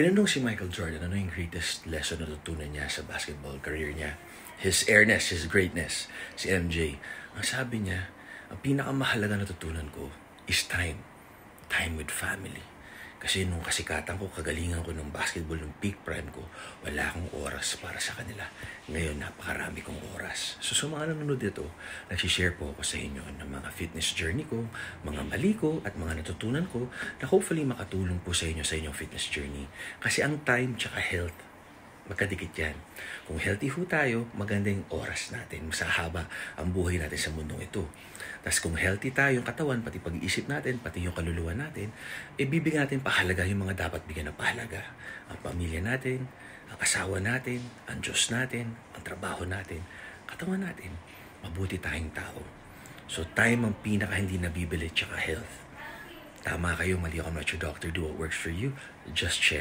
Tinanong si Michael Jordan ano yung greatest lesson na natutunan niya sa basketball career niya. His airness, his greatness. Si MJ. Ang sabi niya, ang pinakamahalaga na natutunan ko is time. Time with family. Kasi nung kasikatan ko, kagalingan ko ng basketball, ng peak prime ko, wala akong oras para sa kanila. Ngayon, napakarami kong oras. So sa mga nanonood dito, nagsishare po ako sa inyo ng mga fitness journey ko, mga mali ko, at mga natutunan ko na hopefully makatulong po sa inyo sa inyong fitness journey. Kasi ang time tsaka health, magkadikit yan. Kung healthy ho tayo, maganda yung oras natin. Masahaba ang buhay natin sa mundong ito. Tapos kung healthy tayo yung katawan, pati pag-iisip natin, pati yung kaluluwa natin, bibigyan natin pahalaga yung mga dapat bigyan ng pahalaga. Ang pamilya natin, ang asawa natin, ang Diyos natin, ang trabaho natin, katawan natin. Mabuti tayong tao. So time ang pinaka hindi nabibili, tsaka health. Tama kayo, mali ako, I'm not your doctor. Do what works for you. Just share.